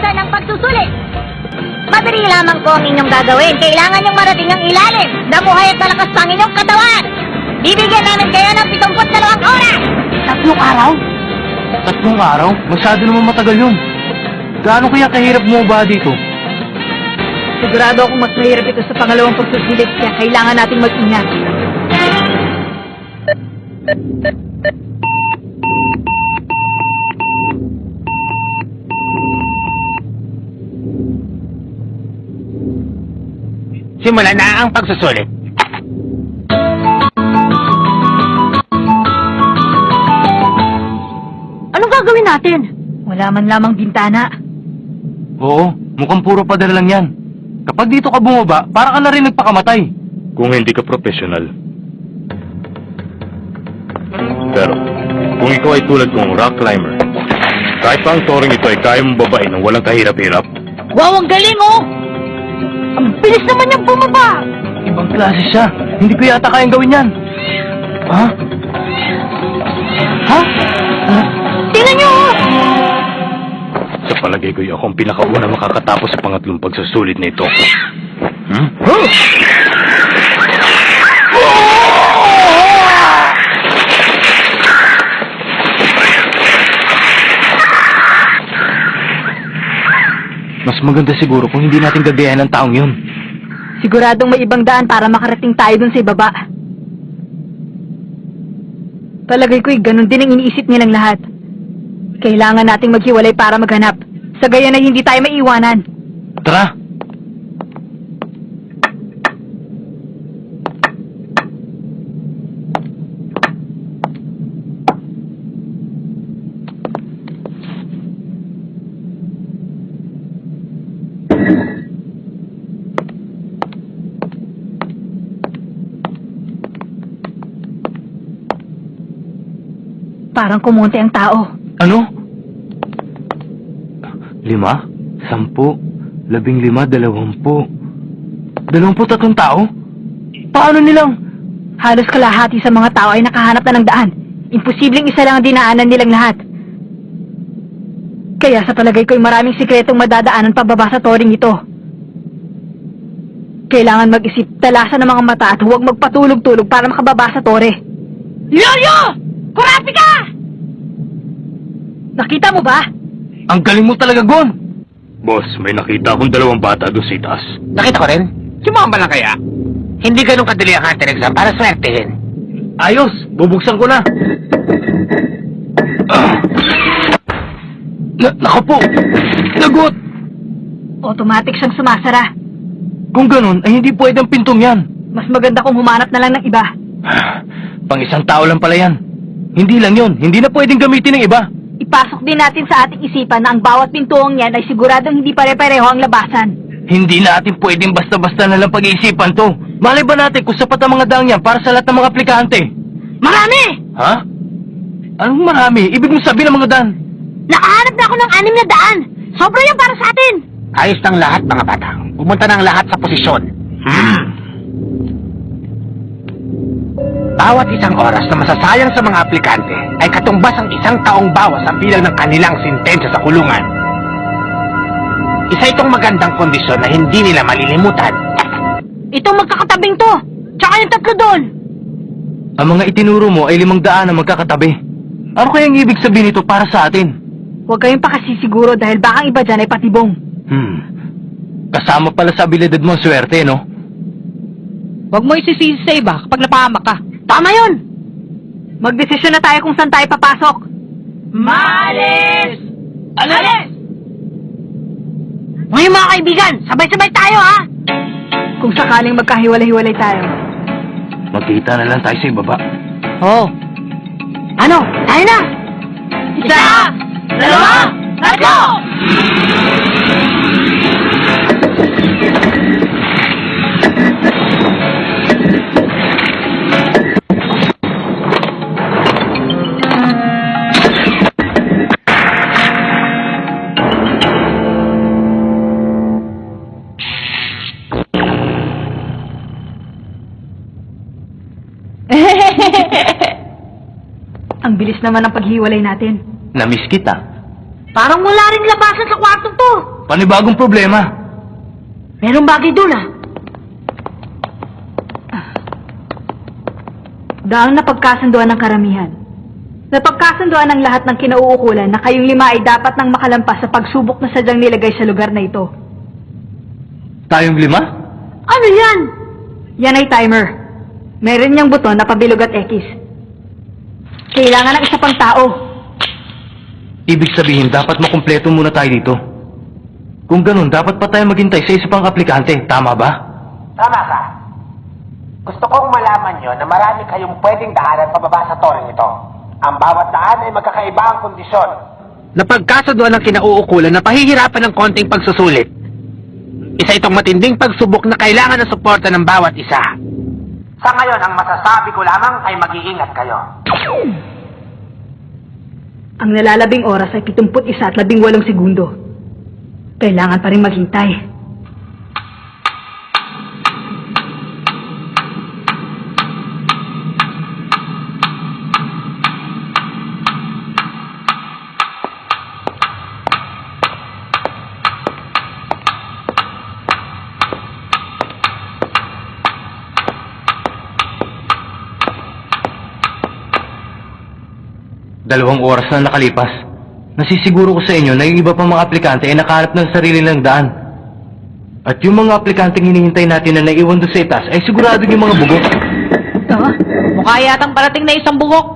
umpisa ng pagsusulit. Madali lamang po ang inyong gagawin. Kailangan niyong marating ang ilalim. Damuhay at malakas pa ang inyong katawan. Bibigyan namin kayo ng 72 oras. 3 araw? 3 araw? Masyado naman matagal yun. Gaano kaya kahirap mo ba dito? Sigurado akong mas mahirap ito sa pangalawang pagsusulit, kaya kailangan nating mag-ingat. Simulan na ang pagsusulit. Anong gagawin natin? Wala man lamang bintana. Oo, mukhang puro padala lang yan. Kapag dito ka bumaba, para ka na rin nagpakamatay. Kung hindi ka professional. Pero, kung ikaw ay tulad kong rock climber, kahit pa ang toring ito ay kaya mong babain ng walang kahirap-hirap. Wow, ang galing oh! Ang bilis naman niyang bumaba! Ibang klase siya. Hindi ko yata kayang gawin yan. Ha? Ha? Tingnan niyo oh! Sa palagay ko, ako ang pinakauna makakatapos sa pangatlong pagsusulit na ito. Hmm? Mas maganda siguro kung hindi natin gagayahin ng taong yun. Siguradong may ibang daan para makarating tayo dun sa ibaba. Palagay ko'y ganun din ang iniisip nilang lahat. Kailangan nating maghiwalay para maghanap. Sa gayon ay hindi tayo maiiwanan. Tara! Parang kumunti ang tao. Ano? 5, 10, 15, 20. 23 tao? Paano nilang? Halos kalahati sa mga tao ay nakahanap na ng daan. Imposibleng isa lang ang dinaanan nilang lahat. Kaya sa palagay ko'y maraming sikretong madadaanan pababa sa toring ito. Kailangan mag-isip, talasan ng mga mata at huwag magpatulog-tulog para makababa sa tore. Yoyo! Kurati ka! Nakita mo ba? Ang galing mo talaga, Gon! Boss, may nakita akong 2 bata doon sa itaas. Nakita ko rin. Sumama lang kaya? Hindi ganun kadali ang hunter exam para swertehin. Ayos! Bubuksan ko na! Naku po! Lagot! Automatic siyang sumasara. Kung ganun, ay hindi pwede ang pintong yan. Mas maganda kung humanap na lang ng iba. Pang isang tao lang pala yan. Hindi lang yun. Hindi na pwedeng gamitin ng iba. Ipasok din natin sa ating isipan na ang bawat pintuang yan ay siguradong hindi pare-pareho ang labasan. Hindi natin pwedeng basta-basta na lang pag-iisipan to. Malay ba natin kung sapat ang mga daang yan para sa lahat ng mga aplikante? Marami! Ha? Anong marami? Ibig mo sabihin ng mga daan? Nakahanap na ako ng 6 na daan! Sobra yan para sa atin! Ayos ng lahat, mga bata. Pumunta ng lahat sa posisyon. Bawat isang oras na masasayang sa mga aplikante ay katumbas ang 1 taong bawas ang bilang ng kanilang sintensya sa kulungan. Isa itong magandang kondisyon na hindi nila malilimutan. Itong magkakatabing to! Tsaka yung 3 doon! Ang mga itinuro mo ay 500 na magkakatabi. Ano kayang ibig sabihin nito para sa atin? Huwag kayong pakasisiguro dahil baka ang iba dyan ay patibong. Kasama pala sa abilidad mo ang swerte, no? Huwag mo isisisi sa iba kapag napahamak ka. Tama yun! Magdesisyon na tayo kung saan tayo papasok. Malis! Alis! Ngayon mga kaibigan, sabay-sabay tayo ha! Kung sakaling magkahiwalay-hiwalay tayo. Magkita na lang tayo sa ibaba. Oo. Ano? Tayo na! 1, 2, 3, go! Ang bilis naman ang paghiwalay natin. Namiss kita. Parang wala rin labasan sa kwartong to. Panibagong problema. Merong bagay doon Daang napagkasunduan ng karamihan. Napagkasunduan ng lahat ng kinauukulan na kayong 5 ay dapat nang makalampas sa pagsubok na sadyang nilagay sa lugar na ito. Tayong 5? Ano yan? Yan ay timer. Meron niyang buton na pabilog at X. Kailangan ng isa pang tao. Ibig sabihin, dapat makumpleto muna tayo dito. Kung ganun, dapat pa tayo maghintay sa isa pang aplikante. Tama ba? Tama ka. Gusto kong malaman nyo na marami kayong pwedeng daanan pababa sa toreng ito. Ang bawat daan ay magkakaiba ang kondisyon. Napagkasunduan ng kinauukulan na pahihirapan ng konting pagsusulit. Isa itong matinding pagsubok na kailangan ng suporta ng bawat isa. Sa ngayon, ang masasabi ko lamang ay mag-iingat kayo. Ang nalalabing oras ay 71 at 18 segundo. Kailangan pa rin maghintay. Dalawang oras na nakalipas. Nasisiguro ko sa inyo na yung iba pang mga aplikante ay nakahanap ng sarili ng daan. At yung mga aplikanteng hinihintay natin na naiwan doon sa itas ay sigurado yung mga bugok. Mukha yatang parating na isang bugok.